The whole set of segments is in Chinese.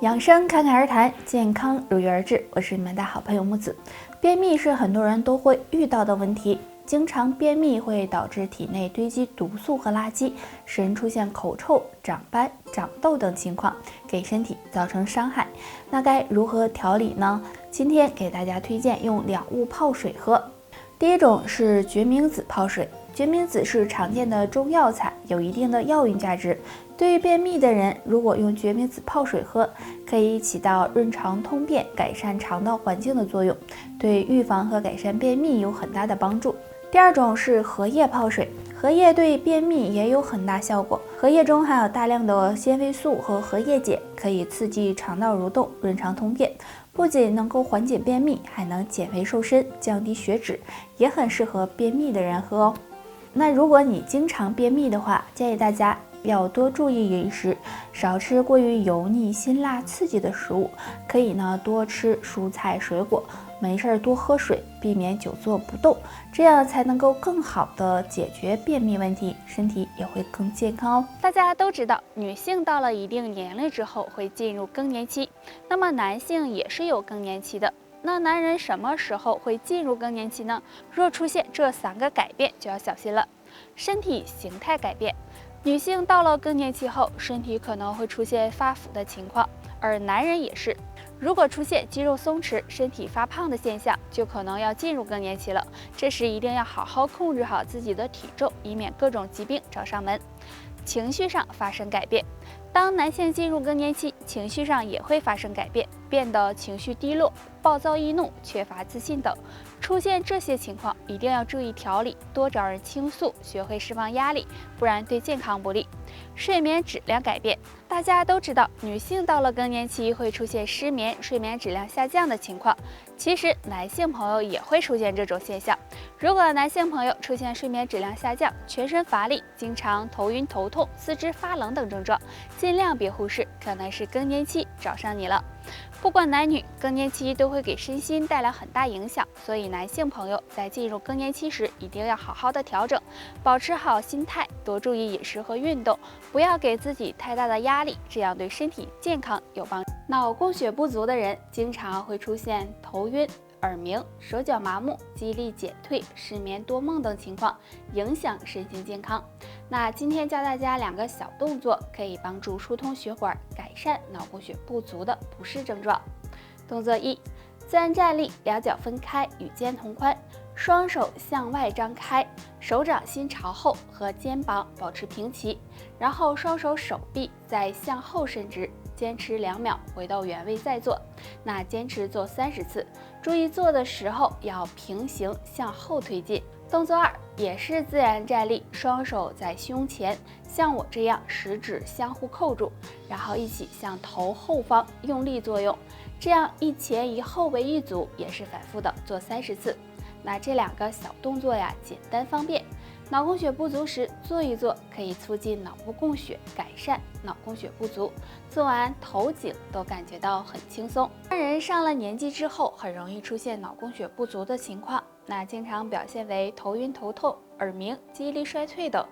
养生侃侃而谈，健康如约而至。我是你们的好朋友木子。便秘是很多人都会遇到的问题，经常便秘会导致体内堆积毒素和垃圾，使人出现口臭、长斑、长痘等情况，给身体造成伤害。那该如何调理呢？今天给大家推荐用2物泡水喝。第一种是决明子泡水。决明子是常见的中药材，有一定的药用价值。对于便秘的人，如果用决明子泡水喝，可以起到润肠通便、改善肠道环境的作用，对预防和改善便秘有很大的帮助。第二种是荷叶泡水。荷叶对便秘也有很大效果，荷叶中含有大量的纤维素和荷叶碱，可以刺激肠道蠕动、润肠通便，不仅能够缓解便秘，还能减肥瘦身、降低血脂，也很适合便秘的人喝哦。那如果你经常便秘的话，建议大家要多注意饮食，少吃过于油腻、辛辣、刺激的食物，可以呢多吃蔬菜水果，没事多喝水，避免久坐不动，这样才能够更好的解决便秘问题，身体也会更健康哦。大家都知道，女性到了一定年龄之后会进入更年期，那么男性也是有更年期的。那男人什么时候会进入更年期呢？若出现这3个改变，就要小心了。身体形态改变，女性到了更年期后，身体可能会出现发福的情况，而男人也是。如果出现肌肉松弛、身体发胖的现象，就可能要进入更年期了。这时一定要好好控制好自己的体重，以免各种疾病找上门。情绪上发生改变，当男性进入更年期，情绪上也会发生改变，变得情绪低落、暴躁易怒、缺乏自信等。出现这些情况，一定要注意调理，多找人倾诉，学会释放压力，不然对健康不利。睡眠质量改变，大家都知道，女性到了更年期会出现失眠、睡眠质量下降的情况。其实男性朋友也会出现这种现象。如果男性朋友出现睡眠质量下降、全身乏力、经常头晕头痛、四肢发冷等症状，尽量别忽视，可能是更年期找上你了。不管男女，更年期都会给身心带来很大影响，所以男性朋友在进入更年期时，一定要好好的调整，保持好心态，多注意饮食和运动，不要给自己太大的压力，这样对身体健康有帮助。脑供血不足的人经常会出现头晕、耳鸣、手脚麻木、记忆力减退、失眠多梦等情况，影响身心健康。那今天教大家2个小动作，可以帮助疏通血管，改善脑供血不足的不适症状。动作1：自然站立，两脚分开，与肩同宽，双手向外张开，手掌心朝后，和肩膀保持平齐，然后双手手臂再向后伸直，坚持2秒，回到原位再做。那坚持做30次，注意做的时候要平行向后推进。动作2也是自然站立，双手在胸前，像我这样食指相互扣住，然后一起向头后方用力作用，这样一前一后为一组，也是反复的做30次。那这2个小动作呀，简单方便，脑供血不足时做一做，可以促进脑部供血，改善脑供血不足，做完头颈都感觉到很轻松。人上了年纪之后，很容易出现脑供血不足的情况，那经常表现为头晕头痛、耳鸣、记忆力衰退等，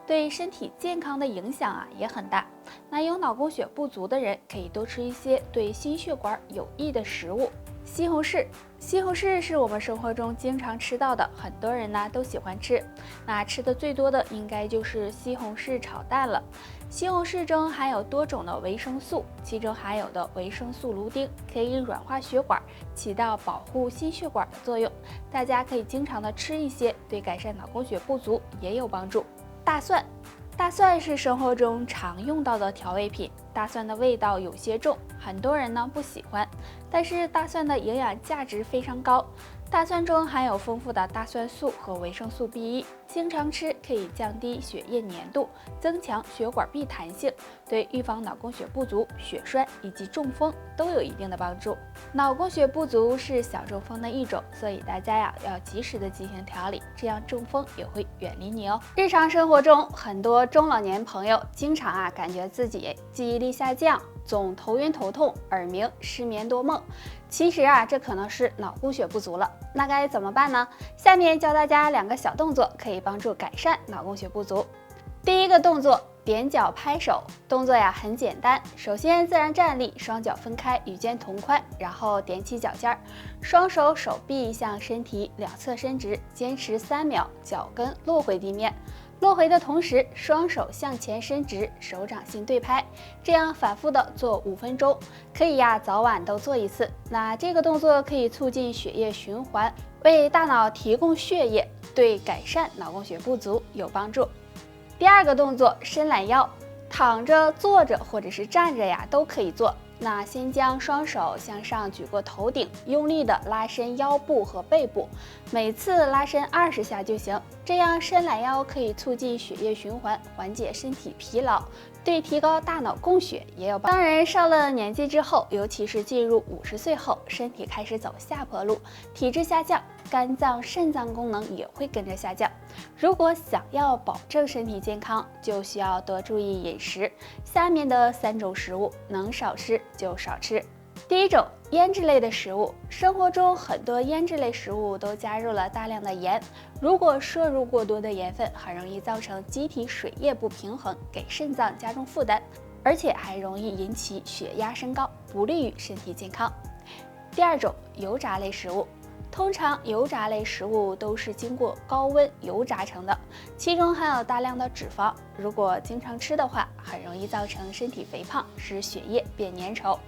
对身体健康的影响也很大。那有脑供血不足的人，可以多吃一些对心血管有益的食物。西红柿，西红柿是我们生活中经常吃到的，很多人呢都喜欢吃。那吃的最多的应该就是西红柿炒蛋了。西红柿中含有多种的维生素，其中含有的维生素卢丁可以软化血管，起到保护心血管的作用。大家可以经常的吃一些，对改善脑供血不足也有帮助。大蒜，大蒜是生活中常用到的调味品，大蒜的味道有些重，很多人呢不喜欢，但是大蒜的营养价值非常高。大蒜中含有丰富的大蒜素和维生素 B1， 经常吃可以降低血液粘度，增强血管壁弹性，对预防脑供血不足、血栓以及中风都有一定的帮助。脑供血不足是小中风的一种，所以大家要及时的进行调理，这样中风也会远离你哦。日常生活中，很多中老年朋友经常感觉自己记忆力下降，总头晕头痛、耳鸣、失眠多梦。其实这可能是脑供血不足了。那该怎么办呢？下面教大家2个小动作，可以帮助改善脑供血不足。第一个动作，踮脚拍手，动作呀很简单。首先自然站立，双脚分开，与肩同宽，然后踮起脚尖儿，双手手臂向身体两侧伸直，坚持3秒，脚跟落回地面。落回的同时，双手向前伸直，手掌心对拍，这样反复的做5分钟，可以呀早晚都做一次。那这个动作可以促进血液循环，为大脑提供血液，对改善脑供血不足有帮助。第二个动作，伸懒腰，躺着、坐着或者是站着呀都可以做。那先将双手向上举过头顶，用力的拉伸腰部和背部，每次拉伸20下就行。这样伸懒腰可以促进血液循环，缓解身体疲劳，对提高大脑供血也有帮助。当然，上了年纪之后，尤其是进入50岁后，身体开始走下坡路，体质下降，肝脏、肾脏功能也会跟着下降。如果想要保证身体健康，就需要多注意饮食。下面的3种食物能少吃就少吃。第一种，腌制类的食物。生活中很多腌制类食物都加入了大量的盐，如果摄入过多的盐分，很容易造成机体水液不平衡，给肾脏加重负担，而且还容易引起血压升高，不利于身体健康。第二种，油炸类食物。通常油炸类食物都是经过高温油炸成的，其中含有大量的脂肪，如果经常吃的话，很容易造成身体肥胖，使血液变粘稠，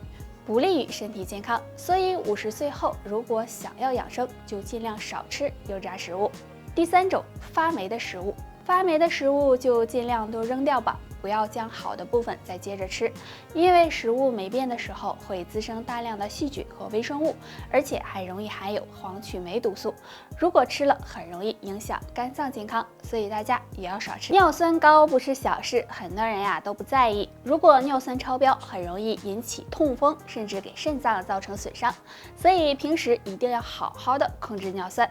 不利于身体健康。所以50岁后如果想要养生，就尽量少吃油炸食物。第三种，发霉的食物。发霉的食物就尽量都扔掉吧，不要将好的部分再接着吃，因为食物霉变的时候会滋生大量的细菌和微生物，而且还容易含有黄曲霉毒素，如果吃了很容易影响肝脏健康，所以大家也要少吃。尿酸高不是小事，很多人呀都不在意，如果尿酸超标，很容易引起痛风，甚至给肾脏造成损伤，所以平时一定要好好的控制尿酸。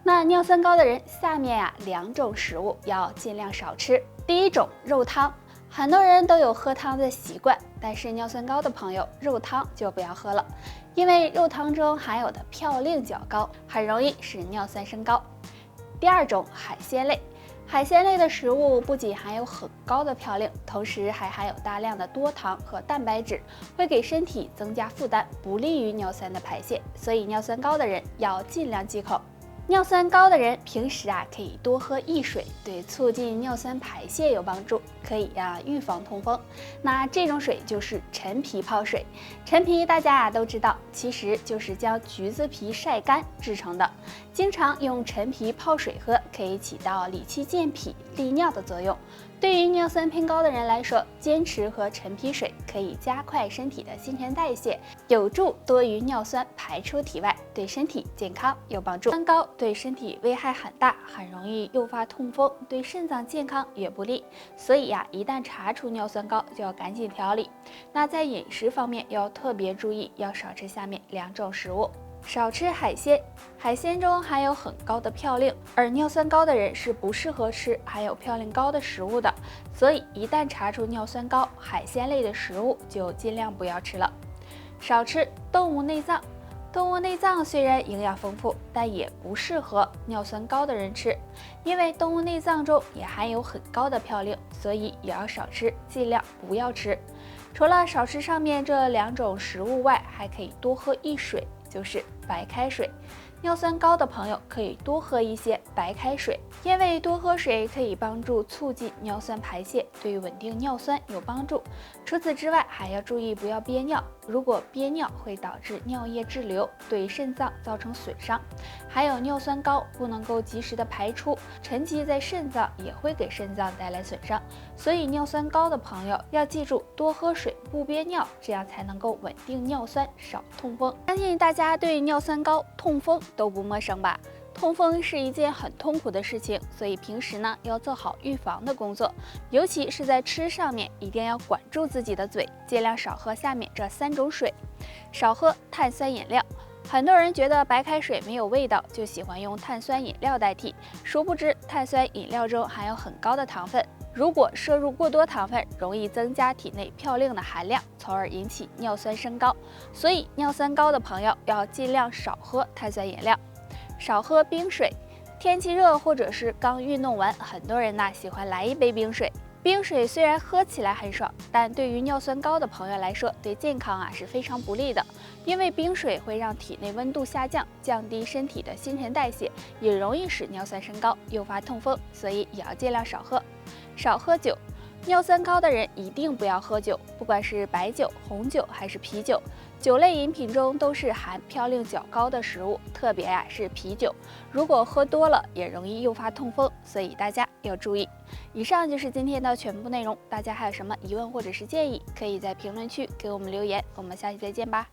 那尿酸高的人，下面呀2种食物要尽量少吃。第一种，肉汤。很多人都有喝汤的习惯，但是尿酸高的朋友，肉汤就不要喝了，因为肉汤中含有的嘌呤较高，很容易使尿酸升高。第二种，海鲜类。海鲜类的食物不仅含有很高的嘌呤，同时还含有大量的多糖和蛋白质，会给身体增加负担，不利于尿酸的排泄，所以尿酸高的人要尽量忌口。尿酸高的人平时可以多喝薏水，对促进尿酸排泄有帮助，可以预防痛风。那这种水就是陈皮泡水。陈皮大家都知道，其实就是将橘子皮晒干制成的。经常用陈皮泡水喝，可以起到理气健脾、利尿的作用。对于尿酸偏高的人来说，坚持喝陈皮水可以加快身体的新陈代谢，有助多余尿酸排出体外，对身体健康有帮助。酸高对身体危害很大，很容易诱发痛风，对肾脏健康也不利。所以一旦查出尿酸高，就要赶紧调理。那在饮食方面要特别注意，要少吃下面2种食物。少吃海鲜，海鲜中含有很高的嘌呤，而尿酸高的人是不适合吃含有嘌呤高的食物的，所以一旦查出尿酸高，海鲜类的食物就尽量不要吃了。少吃动物内脏，动物内脏虽然营养丰富，但也不适合尿酸高的人吃，因为动物内脏中也含有很高的嘌呤，所以也要少吃，尽量不要吃。除了少吃上面这2种食物外，还可以多喝薏水，就是白开水。尿酸高的朋友可以多喝一些白开水，因为多喝水可以帮助促进尿酸排泄，对稳定尿酸有帮助。除此之外，还要注意不要憋尿，如果憋尿会导致尿液滞留，对肾脏造成损伤。还有尿酸高不能够及时的排出，沉积在肾脏也会给肾脏带来损伤。所以尿酸高的朋友要记住多喝水，不憋尿，这样才能够稳定尿酸，少痛风。相信大家对尿酸高、痛风都不陌生吧？痛风是一件很痛苦的事情，所以平时呢要做好预防的工作，尤其是在吃上面，一定要管住自己的嘴，尽量少喝下面这3种水。少喝碳酸饮料，很多人觉得白开水没有味道，就喜欢用碳酸饮料代替，殊不知碳酸饮料中含有很高的糖分，如果摄入过多糖分，容易增加体内嘌呤的含量，从而引起尿酸升高。所以尿酸高的朋友要尽量少喝碳酸饮料。少喝冰水，天气热或者是刚运动完，很多人喜欢来一杯冰水。冰水虽然喝起来很爽，但对于尿酸高的朋友来说，对健康是非常不利的。因为冰水会让体内温度下降，降低身体的新陈代谢，也容易使尿酸升高，诱发痛风，所以也要尽量少喝。少喝酒，尿酸高的人一定不要喝酒，不管是白酒、红酒还是啤酒，酒类饮品中都是含嘌呤较高的食物，特别是啤酒，如果喝多了也容易诱发痛风，所以大家要注意。以上就是今天的全部内容，大家还有什么疑问或者是建议，可以在评论区给我们留言，我们下期再见吧。